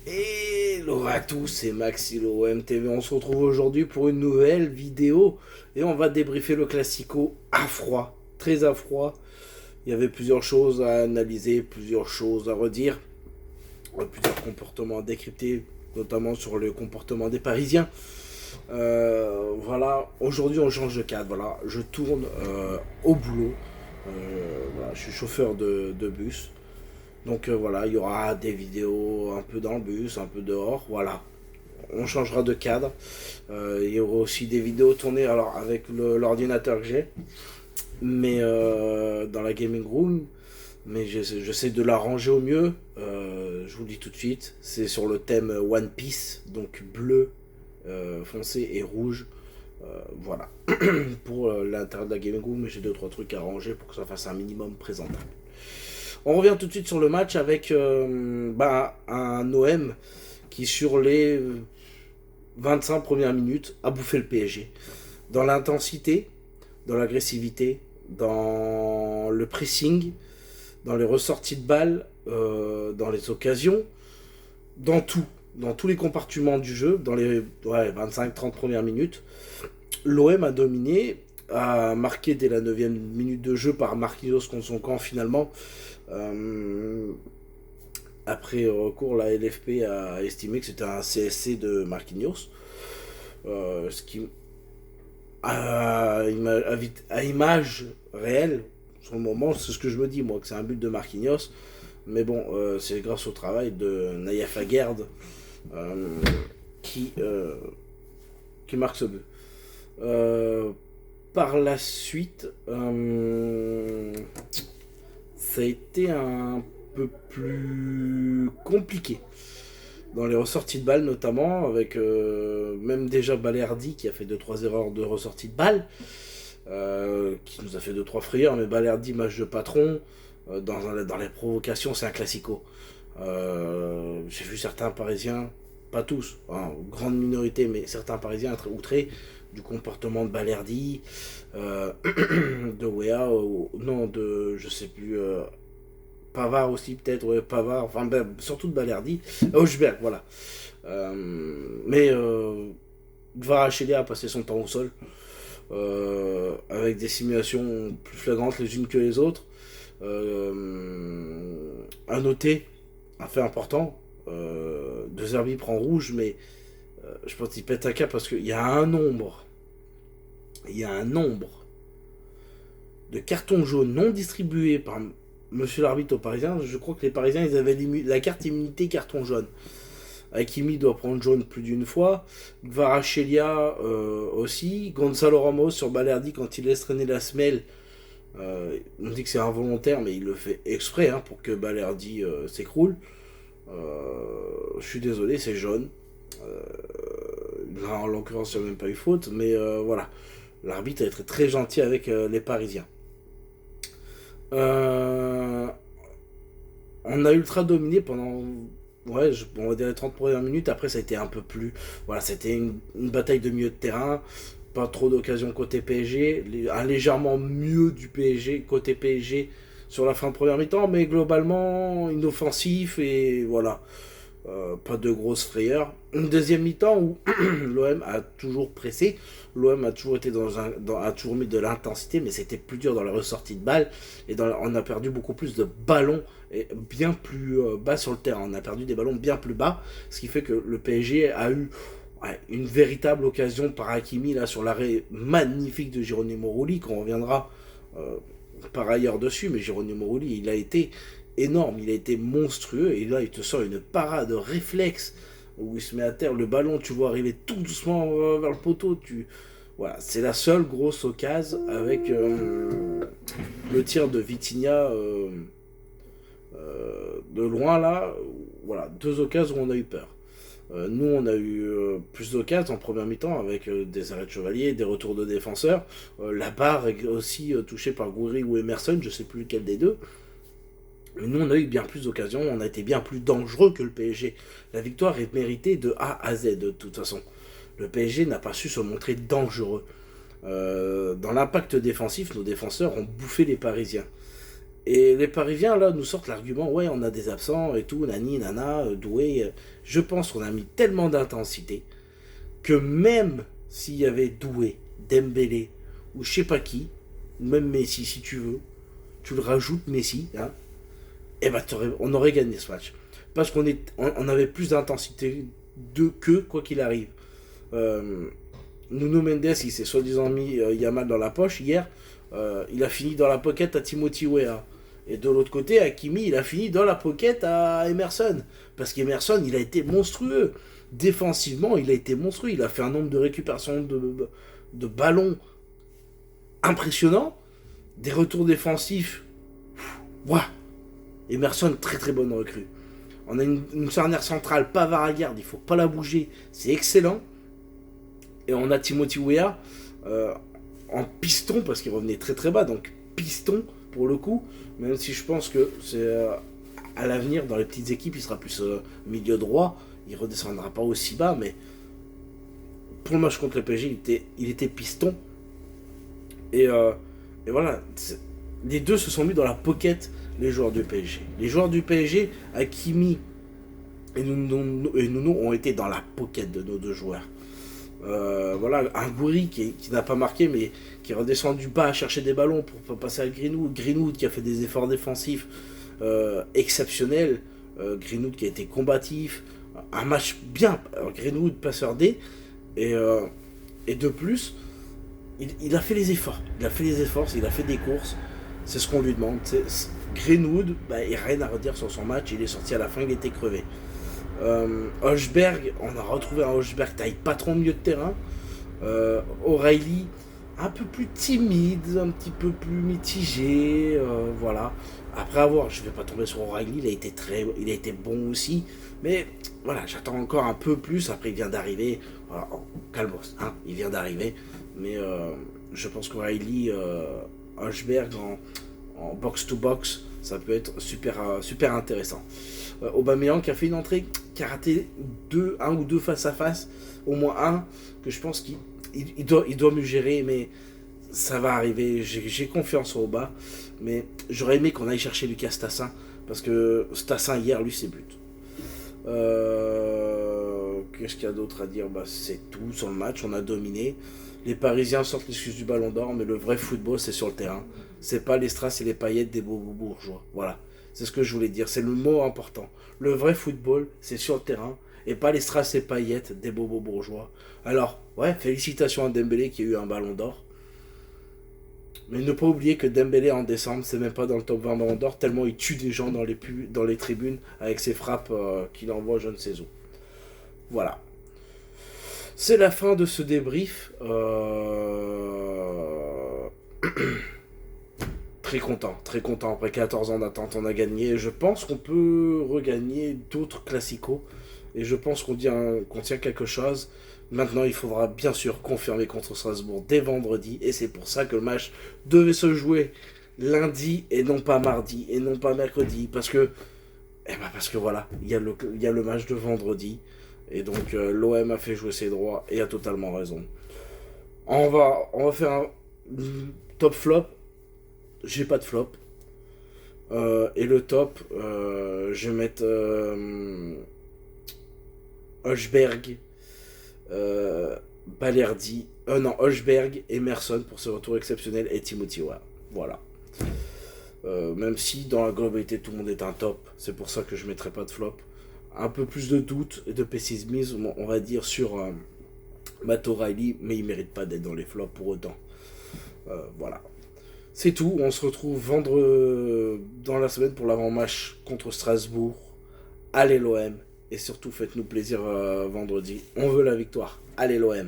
Hello à tous, c'est Maxilo MTV. On se retrouve aujourd'hui pour une nouvelle vidéo et on va débriefer le Classico à froid, très à froid. Il y avait plusieurs choses à analyser, plusieurs choses à redire, plusieurs comportements à décrypter, notamment sur le comportement des Parisiens. Voilà, aujourd'hui on change de cadre. Voilà, je tourne au boulot. Voilà, je suis chauffeur de bus. Donc voilà, il y aura des vidéos un peu dans le bus, un peu dehors, voilà. On changera de cadre. Il y aura aussi des vidéos tournées alors avec l'ordinateur que j'ai, mais dans la gaming room. Mais j'essaie de l'arranger au mieux. Je vous le dis tout de suite, c'est sur le thème One Piece, donc bleu, foncé et rouge. Voilà. Pour l'intérieur de la gaming room, mais j'ai 2-3 trucs à ranger pour que ça fasse un minimum présentable. On revient tout de suite sur le match avec un OM qui, sur les 25 premières minutes, a bouffé le PSG. Dans l'intensité, dans l'agressivité, dans le pressing, dans les ressorties de balles, dans les occasions, dans tout. Dans tous les compartiments du jeu, dans les 25-30 premières minutes, l'OM a dominé, a marqué dès la 9e minute de jeu par Marquinhos contre son camp finalement. Après recours, la LFP a estimé que c'était un CSC de Marquinhos. Ce qui, à image réelle, sur le moment, c'est ce que je me dis, moi, que c'est un but de Marquinhos. Mais bon, c'est grâce au travail de Naïef Aguerd euh, qui, euh, qui marque ce but. Par la suite, ça a été un peu plus compliqué dans les ressorties de balles notamment, avec même déjà Balerdi qui a fait 2-3 erreurs de ressortie de balles, qui nous a fait 2-3 frayeurs, mais Balerdi, match de patron, dans les provocations, c'est un classico. J'ai vu certains Parisiens, pas tous, hein, grande minorité, mais certains Parisiens être outrés du comportement de Balerdi, de Wea, non, de, je sais plus, Pavard aussi peut-être, ouais, Pavard, enfin surtout de Balerdi, Hochberg, voilà. Mais Kvaratskhelia a passé son temps au sol, avec des simulations plus flagrantes les unes que les autres. À noter, un fait important, De Zerbi prend rouge, mais je pense qu'il pète un cap parce qu'il y a un nombre, il y a un nombre de cartons jaunes non distribués par monsieur l'arbitre aux Parisiens. Je crois que les Parisiens, ils avaient la carte immunité carton jaune. Hakimi doit prendre jaune plus d'une fois. Kvaratskhelia aussi. Gonzalo Ramos sur Balerdi quand il laisse traîner la semelle. On dit que c'est involontaire, mais il le fait exprès hein, pour que Balerdi s'écroule. Je suis désolé, c'est jaune. Là, en l'occurrence, il n'y a même pas eu faute, mais voilà. L'arbitre a été très gentil avec les Parisiens. Euh, on a ultra dominé pendant on va dire les 30 premières minutes. Après, ça a été un peu plus. Voilà, c'était une bataille de milieu de terrain. Pas trop d'occasions côté PSG. Un légèrement mieux du PSG, côté PSG, sur la fin de première mi-temps. Mais globalement, inoffensif et voilà. Pas de grosses frayeurs. Une deuxième mi-temps où l'OM a toujours pressé. L'OM a toujours été a toujours mis de l'intensité, mais c'était plus dur dans la ressortie de balles. Et on a perdu beaucoup plus de ballons et bien plus bas sur le terrain. On a perdu des ballons bien plus bas, ce qui fait que le PSG a eu une véritable occasion par Hakimi là sur l'arrêt magnifique de Geronimo Rulli, qu'on reviendra par ailleurs dessus, mais Geronimo Rulli, il a été énorme, il a été monstrueux, et là il te sort une parade réflexe où il se met à terre, le ballon tu vois arriver tout doucement vers le poteau, voilà, c'est la seule grosse occasion avec le tir de Vitinha de loin là, voilà, deux occasions où on a eu peur. Nous, on a eu plus d'occasions en première mi-temps avec des arrêts de chevalier, des retours de défenseurs. La barre est aussi touchée par Gouiri ou Emerson, je sais plus lequel des deux. Mais nous, on a eu bien plus d'occasions, on a été bien plus dangereux que le PSG. La victoire est méritée de A à Z, de toute façon. Le PSG n'a pas su se montrer dangereux. Dans l'impact défensif, nos défenseurs ont bouffé les Parisiens. Et les Parisiens, là, nous sortent l'argument, ouais, on a des absents et tout, nani, nana, Doué. Je pense qu'on a mis tellement d'intensité que même s'il y avait Doué, Dembélé, ou je sais pas qui, ou même Messi, si tu veux, tu le rajoutes Messi, hein, et ben on aurait gagné ce match. Parce on avait plus d'intensité que quoi qu'il arrive. Euh, Nuno Mendes, il s'est soi-disant mis Yamal dans la poche hier. Il a fini dans la pocket à Timothy Weah. Et de l'autre côté, Hakimi, il a fini dans la pocket à Emerson. Parce qu'Emerson, il a été monstrueux. Défensivement, il a été monstrueux. Il a fait un nombre de récupérations de ballons impressionnant. Des retours défensifs. Waouh. Emerson, très très bonne recrue. On a une charnière centrale, Pavard-Aguerd, il faut pas la bouger. C'est excellent. Et on a Timothy Weah en piston, parce qu'il revenait très très bas. Donc piston, pour le coup. Même si je pense que c'est à l'avenir, dans les petites équipes, il sera plus milieu droit. Il redescendra pas aussi bas, mais pour le match contre le PSG, il était piston. Et voilà, les deux se sont mis dans la pocket, les joueurs du PSG. Les joueurs du PSG, Hakimi et Nuno ont été dans la pocket de nos deux joueurs. Voilà, un Gouiri qui n'a pas marqué, mais qui est redescendu bas à chercher des ballons pour passer à Greenwood. Greenwood qui a fait des efforts défensifs exceptionnels. Greenwood qui a été combatif. Un match bien. Greenwood passeur D. Et de plus, il a fait les efforts. Il a fait des courses. C'est ce qu'on lui demande. Greenwood, il n'y a rien à redire sur son match. Il est sorti à la fin, il était crevé. Højbjerg, on a retrouvé un Højbjerg taille pas trop au milieu de terrain. O'Reilly, un peu plus timide, un petit peu plus mitigé. Voilà. Après je vais pas tomber sur O'Reilly, il a été bon aussi. Mais voilà, j'attends encore un peu plus. Après, il vient d'arriver. Voilà, calmos, hein, il vient d'arriver. Mais je pense qu'O'Reilly, Højbjerg en box-to-box, ça peut être super intéressant. Aubameyang qui a fait une entrée, qui a raté un ou deux face à face, au moins un, que je pense qu'il doit mieux gérer, mais ça va arriver. J'ai confiance en Aubameyang, mais j'aurais aimé qu'on aille chercher Lucas Stassin, parce que Stassin hier, lui, c'est but. Qu'est-ce qu'il y a d'autre à dire? C'est tout sur le match, on a dominé. Les Parisiens sortent l'excuse du ballon d'or, mais le vrai football, c'est sur le terrain. C'est pas les strass et les paillettes des beaux bourgeois. Voilà. C'est ce que je voulais dire. C'est le mot important. Le vrai football, c'est sur le terrain. Et pas les strass et paillettes des bobos bourgeois. Alors, ouais, félicitations à Dembélé qui a eu un ballon d'or. Mais ne pas oublier que Dembélé en décembre, c'est même pas dans le top 20 ballon d'or, tellement il tue des gens dans les tribunes avec ses frappes qu'il envoie je ne sais où. Voilà. C'est la fin de ce débrief. Très content. Après 14 ans d'attente, on a gagné. Je pense qu'on peut regagner d'autres classicos. Et je pense qu'on tient quelque chose. Maintenant, il faudra bien sûr confirmer contre Strasbourg dès vendredi. Et c'est pour ça que le match devait se jouer lundi et non pas mardi et non pas mercredi. Parce que voilà, il y a le match de vendredi. Et donc l'OM a fait jouer ses droits et a totalement raison. On va faire un top flop. J'ai pas de flop. Et le top, je vais mettre Højbjerg, Balerdi, Højbjerg, Emerson pour ce retour exceptionnel et Timothy Weah. Voilà. Même si dans la globalité tout le monde est un top, c'est pour ça que je mettrai pas de flop. Un peu plus de doute et de pessimisme, on va dire, sur Matt O'Reilly, mais il mérite pas d'être dans les flops pour autant. Voilà. C'est tout, on se retrouve dans la semaine pour l'avant-match contre Strasbourg. Allez l'OM, et surtout faites-nous plaisir vendredi. On veut la victoire. Allez l'OM.